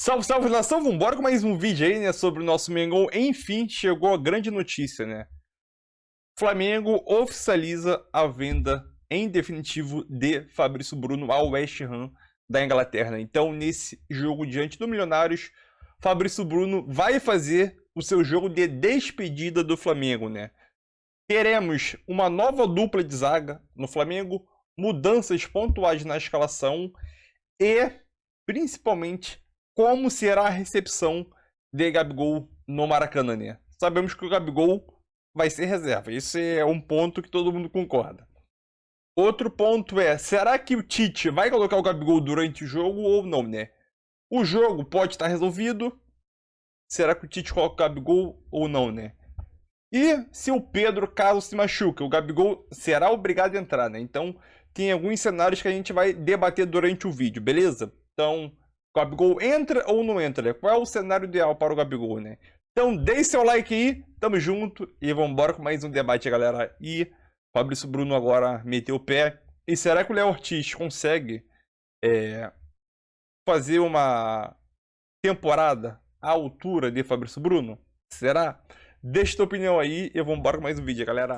Salve, salve, nação! Vambora com mais um vídeo aí, né, sobre o nosso Mengão. Enfim, chegou a grande notícia, né? Flamengo oficializa a venda em definitivo de Fabrício Bruno ao West Ham da Inglaterra, né? Então, nesse jogo diante do Milionários, Fabrício Bruno vai fazer o seu jogo de despedida do Flamengo, né? Teremos uma nova dupla de zaga no Flamengo, mudanças pontuais na escalação e, principalmente, como será a recepção de Gabigol no Maracanã, né? Sabemos que o Gabigol vai ser reserva. Esse é um ponto que todo mundo concorda. Outro ponto é, será que o Tite vai colocar o Gabigol durante o jogo ou não, né? O jogo pode estar resolvido. Será que o Tite coloca o Gabigol ou não, né? E se o Pedro, caso se machuque, o Gabigol será obrigado a entrar, né? Então, tem alguns cenários que a gente vai debater durante o vídeo, beleza? Então, o Gabigol entra ou não entra, né? Qual é o cenário ideal para o Gabigol, né? Então, deixe seu like aí, tamo junto e vambora com mais um debate, galera. E o Fabrício Bruno agora meteu o pé. E será que o Léo Ortiz consegue fazer uma temporada à altura de Fabrício Bruno? Será? Deixa tua opinião aí e vambora com mais um vídeo, galera.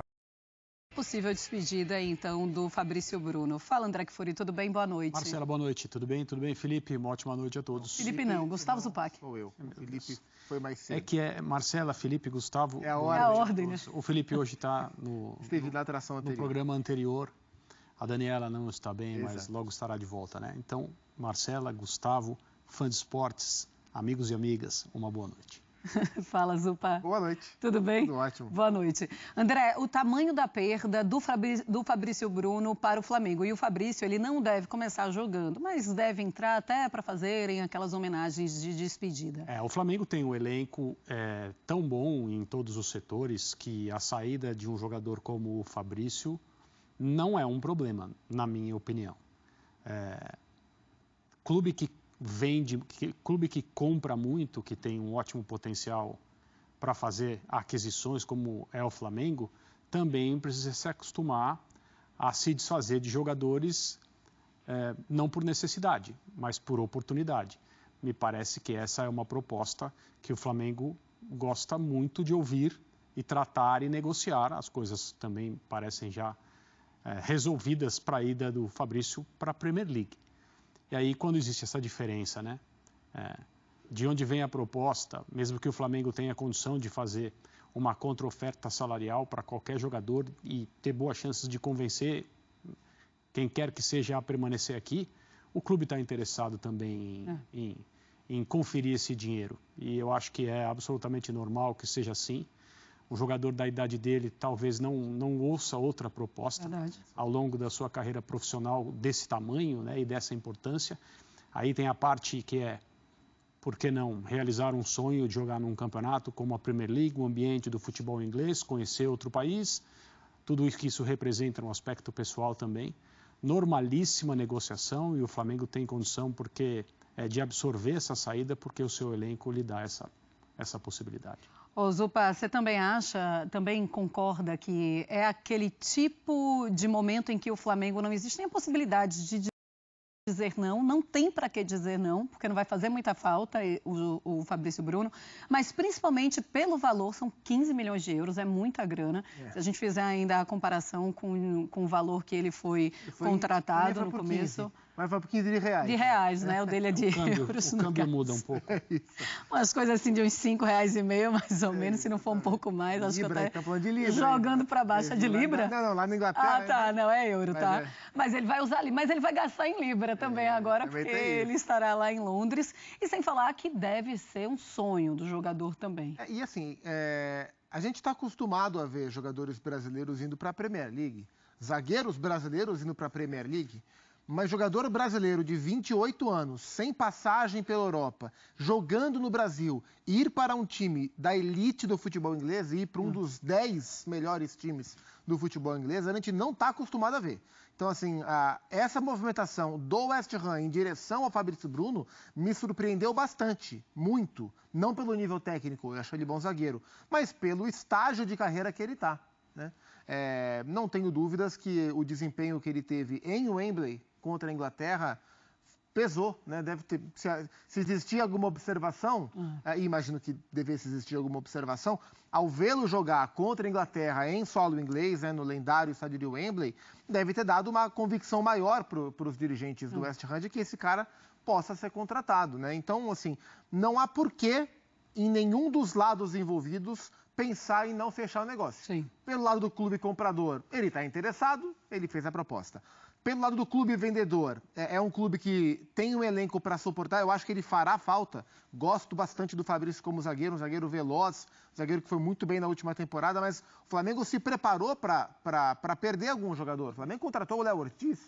Possível despedida, então, do Fabrício Bruno. Fala, André Kfouri, tudo bem? Boa noite. Marcela, boa noite. Tudo bem? Tudo bem, Felipe? Uma ótima noite a todos. Felipe não, Gustavo Zupac. Sou eu. O Felipe foi mais cedo. É que é Marcela, Felipe, Gustavo. É a ordem, né? O Felipe hoje está Esteve na atração no anterior. programa anterior. A Daniela não está bem, Exato. mas logo estará de volta, né? Então, Marcela, Gustavo, fã de esportes, amigos e amigas, uma boa noite. Fala, Zupa. Boa noite. Tudo bem? Tudo ótimo. Boa noite. André, o tamanho da perda do Fabrício Bruno para o Flamengo. E o Fabrício, ele não deve começar jogando, mas deve entrar até para fazerem aquelas homenagens de despedida. O Flamengo tem um elenco tão bom em todos os setores que a saída de um jogador como o Fabrício não é um problema, na minha opinião. Clube que vende, clube que compra muito, que tem um ótimo potencial para fazer aquisições, como é o Flamengo, também precisa se acostumar a se desfazer de jogadores não por necessidade, mas por oportunidade. Me parece que essa é uma proposta que o Flamengo gosta muito de ouvir e tratar e negociar. As coisas também parecem já resolvidas para a ida do Fabrício para a Premier League. E aí, quando existe essa diferença, né, de onde vem a proposta, mesmo que o Flamengo tenha condição de fazer uma contra-oferta salarial para qualquer jogador e ter boas chances de convencer quem quer que seja a permanecer aqui, o clube está interessado também em conferir esse dinheiro. E eu acho que é absolutamente normal que seja assim. O jogador da idade dele talvez não ouça outra proposta ao longo da sua carreira profissional desse tamanho, né, e dessa importância. Aí tem a parte que é, por que não, realizar um sonho de jogar num campeonato como a Premier League, o ambiente do futebol inglês, conhecer outro país, tudo isso que isso representa no aspecto pessoal também. Normalíssima negociação e o Flamengo tem condição de absorver essa saída porque o seu elenco lhe dá essa possibilidade. Ô, Zupa, você também concorda que é aquele tipo de momento em que o Flamengo não existe nem a possibilidade de dizer não, não tem para que dizer não, porque não vai fazer muita falta o Fabrício Bruno, mas principalmente pelo valor, são 15 milhões de euros, é muita grana. Se a gente fizer ainda a comparação com o valor que ele foi contratado no começo. Mas vai por 15 de reais. De reais, né? O dele é de euros. O câmbio muda um pouco. Umas coisas assim de uns R$5,50, mais ou menos, se não for um pouco mais. Acho Libra, que tá falando de Libra. Jogando para baixo. É de Libra? Não, lá na Inglaterra. Ah, tá, não, é euro, tá? Mas ele vai usar ali, mas ele vai gastar em Libra também agora, porque ele estará lá em Londres. E sem falar que deve ser um sonho do jogador também. E assim, a gente está acostumado a ver jogadores brasileiros indo para a Premier League, zagueiros brasileiros indo para a Premier League, mas jogador brasileiro de 28 anos, sem passagem pela Europa, jogando no Brasil, ir para um time da elite do futebol inglês e ir para um dos 10 melhores times do futebol inglês, a gente não está acostumado a ver. Então, assim, essa movimentação do West Ham em direção ao Fabrício Bruno me surpreendeu bastante, muito. Não pelo nível técnico, eu acho ele bom zagueiro, mas pelo estágio de carreira que ele está, né? Não tenho dúvidas que o desempenho que ele teve em Wembley contra a Inglaterra pesou, né? Deve ter, se existia alguma observação, e imagino que devesse existir alguma observação, ao vê-lo jogar contra a Inglaterra em solo inglês, né, no lendário estádio de Wembley, deve ter dado uma convicção maior para os dirigentes do West Ham de que esse cara possa ser contratado, né? Então, assim, não há porquê em nenhum dos lados envolvidos pensar em não fechar o negócio. Sim. Pelo lado do clube comprador, ele está interessado, ele fez a proposta. Pelo lado do clube vendedor, é um clube que tem um elenco para suportar, eu acho que ele fará falta. Gosto bastante do Fabrício como zagueiro, um zagueiro veloz, um zagueiro que foi muito bem na última temporada, mas o Flamengo se preparou para perder algum jogador. O Flamengo contratou o Léo Ortiz,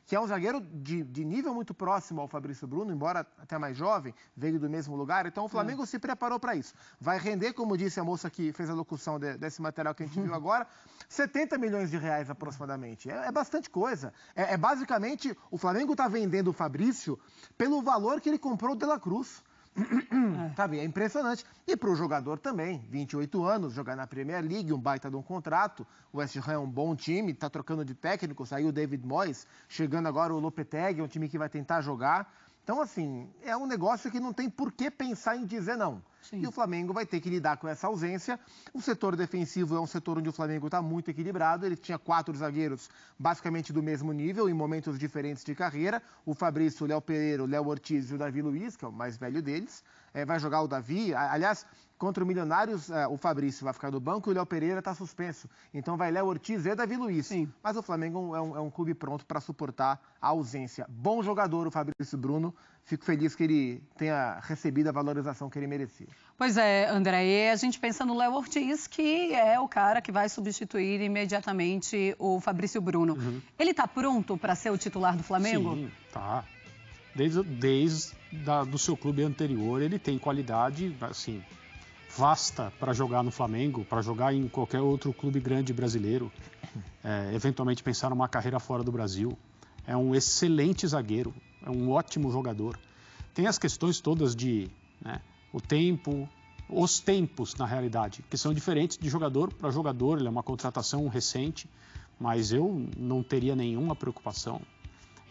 que é um zagueiro de nível muito próximo ao Fabrício Bruno, embora até mais jovem, veio do mesmo lugar. Então o Flamengo se preparou para isso. Vai render, como disse a moça que fez a locução desse material que a gente viu agora, 70 milhões de reais aproximadamente. É bastante coisa. Basicamente, o Flamengo está vendendo o Fabrício pelo valor que ele comprou o De La Cruz. Sabe, é impressionante. E para o jogador também, 28 anos, jogar na Premier League, um baita de um contrato. O West Ham é um bom time, está trocando de técnico, saiu o David Moyes, chegando agora o Lopetegui, um time que vai tentar jogar. Então, assim, é um negócio que não tem por que pensar em dizer não. Sim. E o Flamengo vai ter que lidar com essa ausência. O setor defensivo é um setor onde o Flamengo está muito equilibrado. Ele tinha 4 zagueiros basicamente do mesmo nível, em momentos diferentes de carreira. O Fabrício, o Léo Pereira, o Léo Ortiz e o Davi Luiz, que é o mais velho deles. Vai jogar o Davi. Aliás, contra o Milionários, o Fabrício vai ficar no banco e o Léo Pereira está suspenso. Então vai Léo Ortiz e Davi Luiz. Sim. Mas o Flamengo é um clube pronto para suportar a ausência. Bom jogador o Fabrício Bruno. Fico feliz que ele tenha recebido a valorização que ele merecia. Pois é, André, e a gente pensa no Léo Ortiz, que é o cara que vai substituir imediatamente o Fabrício Bruno. Ele está pronto para ser o titular do Flamengo? Sim, tá. Desde do seu clube anterior, ele tem qualidade, assim, vasta para jogar no Flamengo, para jogar em qualquer outro clube grande brasileiro, eventualmente pensar numa carreira fora do Brasil. É um excelente zagueiro, é um ótimo jogador. Tem as questões todas de o tempo, os tempos, na realidade, que são diferentes de jogador para jogador. Ele é uma contratação recente, mas eu não teria nenhuma preocupação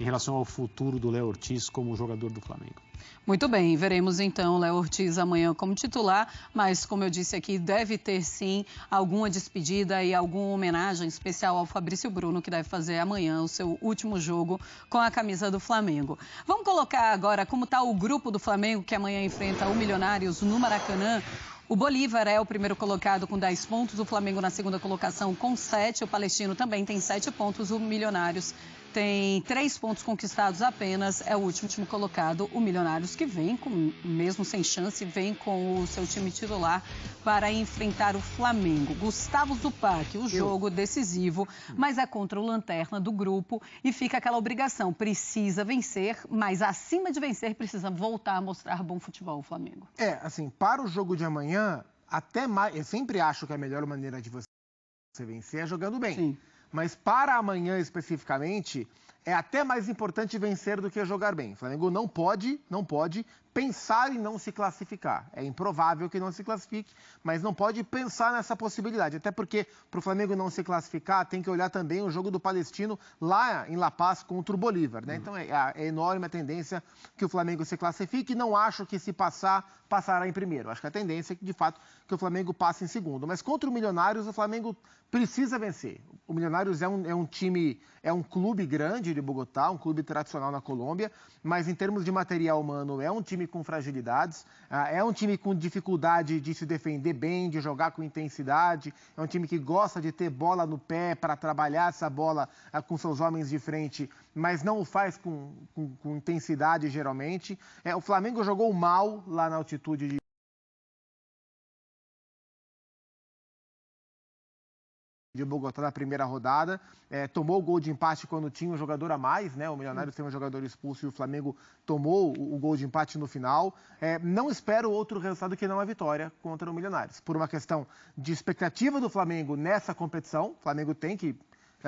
em relação ao futuro do Léo Ortiz como jogador do Flamengo. Muito bem, veremos então o Léo Ortiz amanhã como titular, mas como eu disse aqui, deve ter sim alguma despedida e alguma homenagem especial ao Fabrício Bruno, que deve fazer amanhã o seu último jogo com a camisa do Flamengo. Vamos colocar agora como está o grupo do Flamengo, que amanhã enfrenta o Milionários no Maracanã. O Bolívar é o primeiro colocado com 10 pontos, o Flamengo na segunda colocação com 7, o Palestino também tem 7 pontos, o Milionários tem 3 pontos conquistados apenas, é o último colocado, o Milionários, que vem, mesmo sem chance, vem com o seu time titular para enfrentar o Flamengo. Gustavo Zupac, o jogo decisivo, mas é contra o lanterna do grupo e fica aquela obrigação, precisa vencer, mas acima de vencer precisa voltar a mostrar bom futebol o Flamengo. Assim, para o jogo de amanhã, até mais, eu sempre acho que a melhor maneira de você vencer é jogando bem. Sim. Mas para amanhã especificamente, é até mais importante vencer do que jogar bem. O Flamengo não pode pensar em não se classificar. É improvável que não se classifique, mas não pode pensar nessa possibilidade. Até porque, para o Flamengo não se classificar, tem que olhar também o jogo do Palestino lá em La Paz contra o Bolívar, né? Então é enorme a tendência que o Flamengo se classifique. Não acho que se passará em primeiro. Acho que a tendência é que, de fato, que o Flamengo passe em segundo. Mas contra o Milionários, o Flamengo precisa vencer. O Milionários é um time, é um clube grande de Bogotá, um clube tradicional na Colômbia, mas em termos de material humano é um time com fragilidades, é um time com dificuldade de se defender bem, de jogar com intensidade, é um time que gosta de ter bola no pé para trabalhar essa bola com seus homens de frente, mas não o faz com intensidade geralmente. O Flamengo jogou mal lá na altitude de Bogotá na primeira rodada, tomou o gol de empate quando tinha um jogador a mais, né? O Milionários tem um jogador expulso e o Flamengo tomou o gol de empate no final. Não espero outro resultado que não a vitória contra o Milionários. Por uma questão de expectativa do Flamengo nessa competição, o Flamengo tem que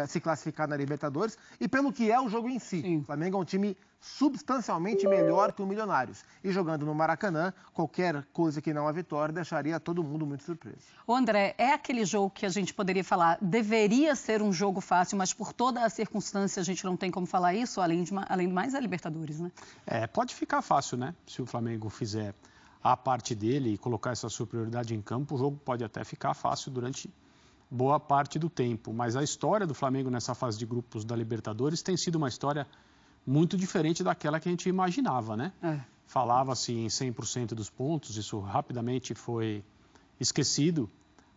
se classificar na Libertadores e pelo que é o jogo em si. Sim. O Flamengo é um time substancialmente melhor que o Milionários. E jogando no Maracanã, qualquer coisa que não a vitória deixaria todo mundo muito surpreso. Ô André, é aquele jogo que a gente poderia falar, deveria ser um jogo fácil, mas por toda a circunstância a gente não tem como falar isso, além do mais a Libertadores, né? Pode ficar fácil, né? Se o Flamengo fizer a parte dele e colocar essa superioridade em campo, o jogo pode até ficar fácil durante boa parte do tempo. Mas a história do Flamengo nessa fase de grupos da Libertadores tem sido uma história muito diferente daquela que a gente imaginava, né? Falava-se em 100% dos pontos, isso rapidamente foi esquecido.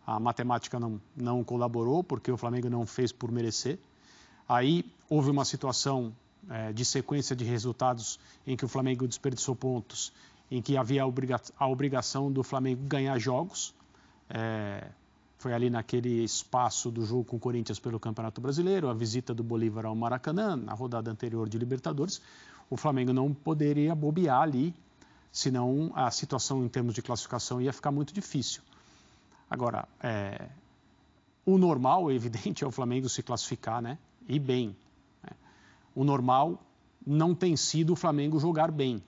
A matemática não colaborou, porque o Flamengo não fez por merecer. Aí houve uma situação de sequência de resultados em que o Flamengo desperdiçou pontos, em que havia a obrigação do Flamengo ganhar jogos. Foi ali naquele espaço do jogo com o Corinthians pelo Campeonato Brasileiro, a visita do Bolívar ao Maracanã, na rodada anterior de Libertadores. O Flamengo não poderia bobear ali, senão a situação em termos de classificação ia ficar muito difícil. Agora, o normal, é evidente, é o Flamengo se classificar, né? E bem. O normal não tem sido o Flamengo jogar bem.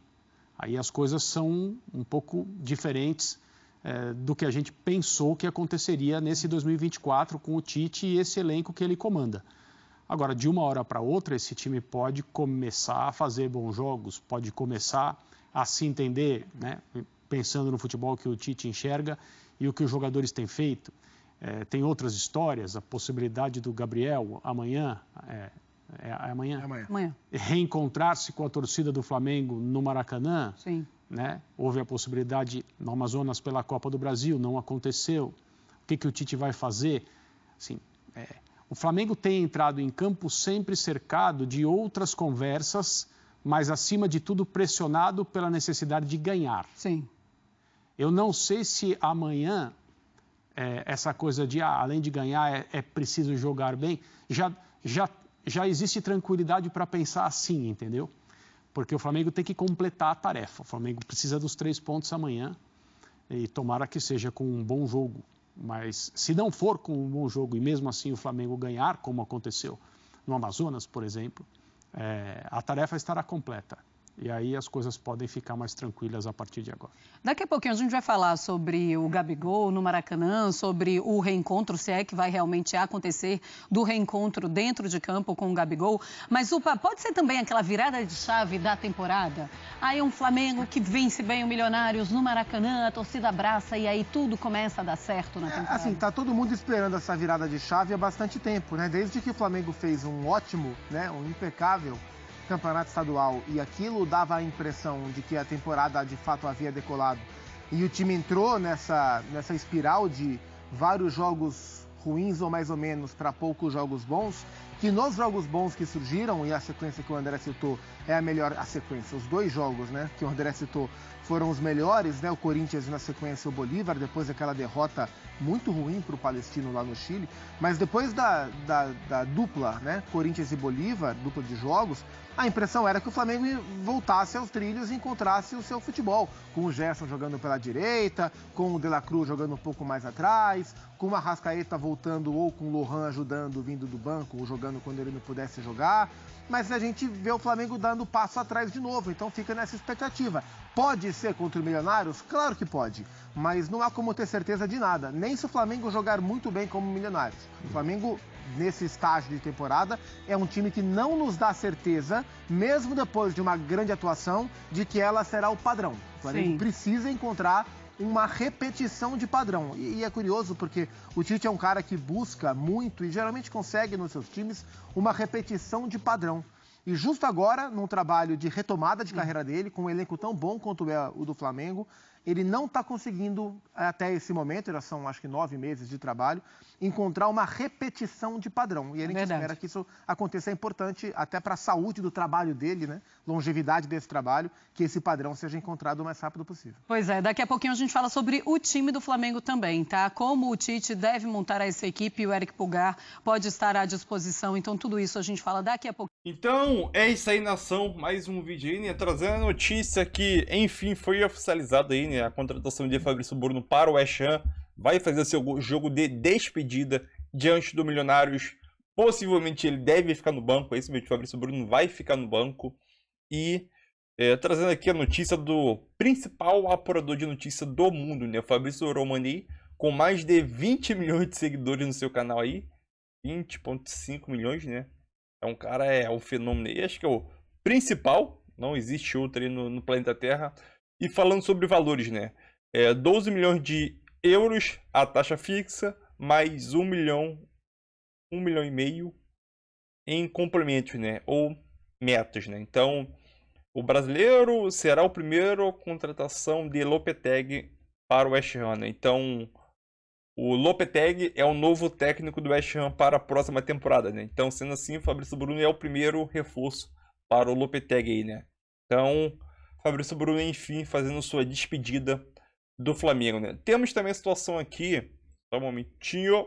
Aí as coisas são um pouco diferentes do que a gente pensou que aconteceria nesse 2024 com o Tite e esse elenco que ele comanda. Agora, de uma hora para outra, esse time pode começar a fazer bons jogos, pode começar a se entender, né? Pensando no futebol que o Tite enxerga e o que os jogadores têm feito. Tem outras histórias, a possibilidade do Gabriel amanhã, Amanhã. reencontrar-se com a torcida do Flamengo no Maracanã. Sim. Né? Houve a possibilidade no Amazonas pela Copa do Brasil, não aconteceu. O que o Tite vai fazer? Assim, o Flamengo tem entrado em campo sempre cercado de outras conversas, mas acima de tudo pressionado pela necessidade de ganhar. Sim. Eu não sei se amanhã essa coisa de além de ganhar é preciso jogar bem, já existe tranquilidade para pensar assim, entendeu? Porque o Flamengo tem que completar a tarefa. O Flamengo precisa dos 3 pontos amanhã e tomara que seja com um bom jogo. Mas se não for com um bom jogo e mesmo assim o Flamengo ganhar, como aconteceu no Amazonas, por exemplo, a tarefa estará completa. E aí as coisas podem ficar mais tranquilas a partir de agora. Daqui a pouquinho a gente vai falar sobre o Gabigol no Maracanã, sobre o reencontro, se é que vai realmente acontecer do reencontro dentro de campo com o Gabigol. Mas, Upa, pode ser também aquela virada de chave da temporada? Aí um Flamengo que vence bem o Milionários no Maracanã, a torcida abraça e aí tudo começa a dar certo na temporada. Assim, tá todo mundo esperando essa virada de chave há bastante tempo, né? Desde que o Flamengo fez um ótimo, né, um impecável campeonato estadual e aquilo dava a impressão de que a temporada de fato havia decolado e o time entrou nessa espiral de vários jogos ruins ou mais ou menos para poucos jogos bons, que nos jogos bons que surgiram, e a sequência que o André citou é a melhor, a sequência, os 2 jogos, né, que o André citou foram os melhores, né, o Corinthians e na sequência o Bolívar, depois daquela derrota muito ruim para o Palestino lá no Chile, mas depois da dupla, né, Corinthians e Bolívar, dupla de jogos, a impressão era que o Flamengo voltasse aos trilhos e encontrasse o seu futebol, com o Gerson jogando pela direita, com o De La Cruz jogando um pouco mais atrás, com o Arrascaeta voltando ou com o Lohan ajudando, vindo do banco, ou jogando quando ele não pudesse jogar, mas a gente vê o Flamengo dando passo atrás de novo, então fica nessa expectativa. Pode ser contra o Milionários? Claro que pode, mas não há como ter certeza de nada, nem se o Flamengo jogar muito bem como Milionários. O Flamengo, nesse estágio de temporada, é um time que não nos dá certeza, mesmo depois de uma grande atuação, de que ela será o padrão. O Flamengo precisa encontrar uma repetição de padrão. E é curioso porque o Tite é um cara que busca muito e geralmente consegue nos seus times uma repetição de padrão. E justo agora, num trabalho de retomada de carreira dele, com um elenco tão bom quanto é o do Flamengo, ele não está conseguindo, até esse momento, já são acho que 9 meses de trabalho, encontrar uma repetição de padrão. E a gente espera que isso aconteça. É importante até para a saúde do trabalho dele, né? Longevidade desse trabalho, que esse padrão seja encontrado o mais rápido possível. Pois é, daqui a pouquinho a gente fala sobre o time do Flamengo também, tá? Como o Tite deve montar essa equipe e o Eric Pulgar pode estar à disposição. Então tudo isso a gente fala daqui a pouco. Então, é isso aí, nação. Mais um vídeo aí, né? Trazendo a notícia que, enfim, foi oficializada aí, né? A contratação de Fabrício Bruno para o West Ham. Vai fazer seu jogo de despedida diante do Milionários Possivelmente ele deve ficar no banco, é isso mesmo, o Fabrício Bruno vai ficar no banco. E trazendo aqui a notícia do principal apurador de notícia do mundo, né? O Fabrício Romani, com mais de 20 milhões de seguidores no seu canal aí. 20,5 milhões, né? É um cara, é um fenômeno aí. Acho que é o principal, não existe outro aí no planeta Terra. E falando sobre valores, né? 12 milhões de euros a taxa fixa, mais 1 milhão e meio em complementos, né? Ou metas, né? Então, o brasileiro será o primeiro contratação de Lopetegui para o West Ham, né? Então, o Lopetegui é o novo técnico do West Ham para a próxima temporada, né? Então, sendo assim, o Fabrício Bruno é o primeiro reforço para o Lopetegui aí, né? Então, Fabrício Bruno, enfim, fazendo sua despedida do Flamengo, né? Temos também a situação aqui, só um momentinho.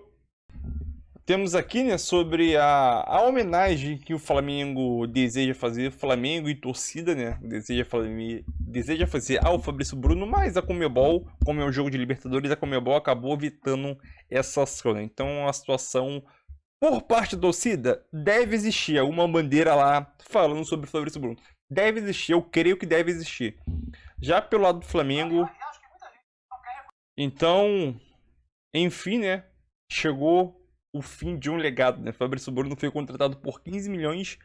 Temos aqui, né, sobre a homenagem que o Flamengo deseja fazer, Flamengo e torcida, né, deseja fazer ao Fabrício Bruno, mas a Conmebol, como é um jogo de Libertadores, a Conmebol acabou vetando essa ação, né? Então a situação, por parte da torcida, deve existir alguma bandeira lá falando sobre o Fabrício Bruno. Deve existir, eu creio que deve existir. Já pelo lado do Flamengo, então, enfim, né, chegou o fim de um legado, né? Fabrício Bruno foi contratado por 15 milhões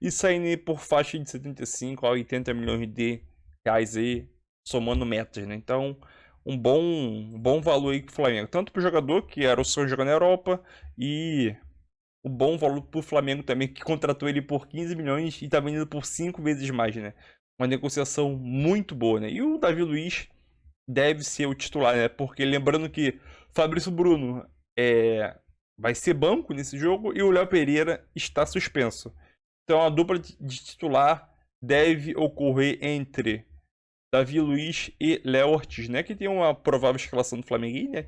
e saindo por faixa de 75 a 80 milhões de reais aí, somando metas, né? Então, um bom valor aí pro Flamengo, tanto pro jogador, que era o sonho de jogar na Europa, e um bom valor pro Flamengo também, que contratou ele por 15 milhões e tá vendendo por 5 vezes mais, né? Uma negociação muito boa, né? E o Davi Luiz deve ser o titular, né? Porque lembrando que Fabrício Bruno vai ser banco nesse jogo e o Léo Pereira está suspenso. Então a dupla de titular deve ocorrer entre Davi Luiz e Léo Ortiz, né? Que tem uma provável escalação do Flamengo, né?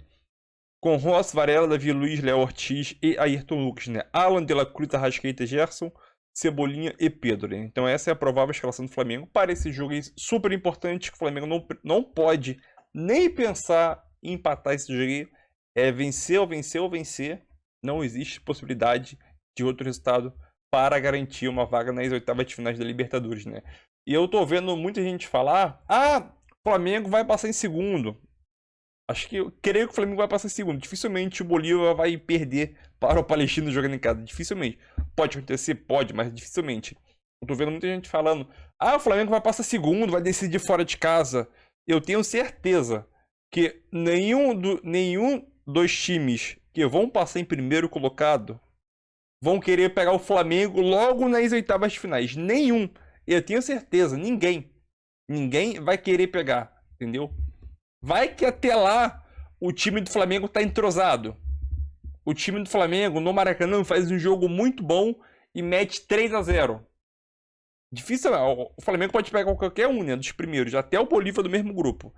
Com Ross, Varela, Davi Luiz, Léo Ortiz e Ayrton Lucas, né? Alan de la Cruz, Arrascaeta, Gerson, Cebolinha e Pedro, né? Então essa é a provável escalação do Flamengo para esse jogo super importante, que o Flamengo não pode nem pensar em empatar esse jogo. É vencer ou vencer ou vencer. Não existe possibilidade de outro resultado para garantir uma vaga nas oitavas de finais da Libertadores, né? E eu tô vendo muita gente falar: o Flamengo vai passar em segundo. Eu creio que o Flamengo vai passar em segundo. Dificilmente o Bolívar vai perder para o Palestino jogando em casa. Dificilmente. Pode acontecer? Pode, mas dificilmente. Eu tô vendo muita gente falando: o Flamengo vai passar segundo, vai decidir fora de casa. Eu tenho certeza que nenhum dos times que vão passar em primeiro colocado vão querer pegar o Flamengo logo nas oitavas de finais. Nenhum. Eu tenho certeza. Ninguém vai querer pegar. Entendeu? Vai que até lá o time do Flamengo tá entrosado. O time do Flamengo no Maracanã faz um jogo muito bom e mete 3-0. Difícil. O Flamengo pode pegar qualquer um, né, dos primeiros, até o Bolívar do mesmo grupo.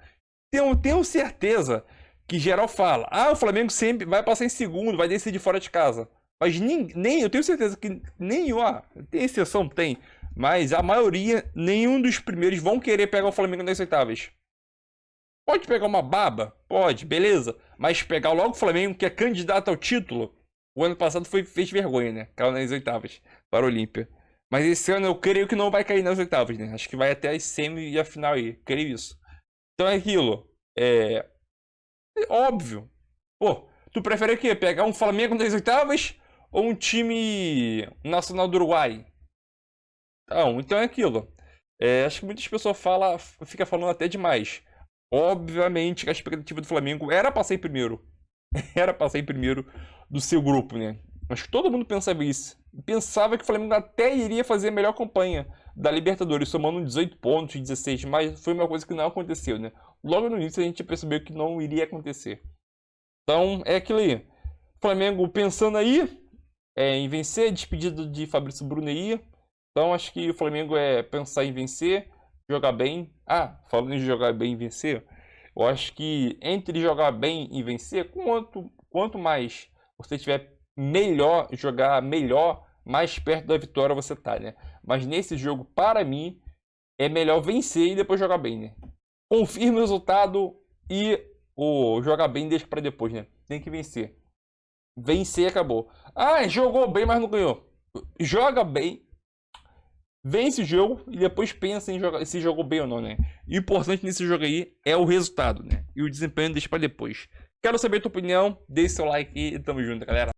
Tenho certeza que geral fala: o Flamengo sempre vai passar em segundo, vai decidir fora de casa. Mas eu tenho certeza que nenhum, tem exceção, tem, mas a maioria, nenhum dos primeiros vão querer pegar o Flamengo nas oitavas. Pode pegar uma baba? Pode, beleza. Mas pegar logo o Flamengo, que é candidato ao título, o ano passado fez vergonha, né? Caiu nas oitavas para o Olímpia. Mas esse ano eu creio que não vai cair nas oitavas, né? Acho que vai até as semi e a final aí. Creio isso. Então é aquilo. É óbvio. Pô, tu prefere o quê? Pegar um Flamengo nas oitavas ou um time nacional do Uruguai? Então é aquilo. Acho que muitas pessoas ficam falando até demais. Obviamente que a expectativa do Flamengo era passar em primeiro. Era passar em primeiro do seu grupo, né? Acho que todo mundo pensava isso. Pensava que o Flamengo até iria fazer a melhor campanha da Libertadores, somando 18 pontos, 16, mas foi uma coisa que não aconteceu, né? Logo no início a gente percebeu que não iria acontecer. Então é aquilo aí. O Flamengo pensando aí em vencer, despedido de Fabrício Bruno aí. Então acho que o Flamengo é pensar em vencer, jogar bem. Falando em jogar bem e vencer, eu acho que entre jogar bem e vencer, quanto mais você tiver jogar melhor, mais perto da vitória você tá, né? Mas nesse jogo, para mim, é melhor vencer e depois jogar bem, né? Confirma o resultado e jogar bem deixa para depois, né? Tem que vencer. Vencer e acabou. Ah, jogou bem, mas não ganhou. Joga bem, vence o jogo e depois pensa em jogar, se jogou bem ou não, né? O importante nesse jogo aí é o resultado, né? E o desempenho deixa pra depois. Quero saber a tua opinião, deixe seu like e tamo junto, galera.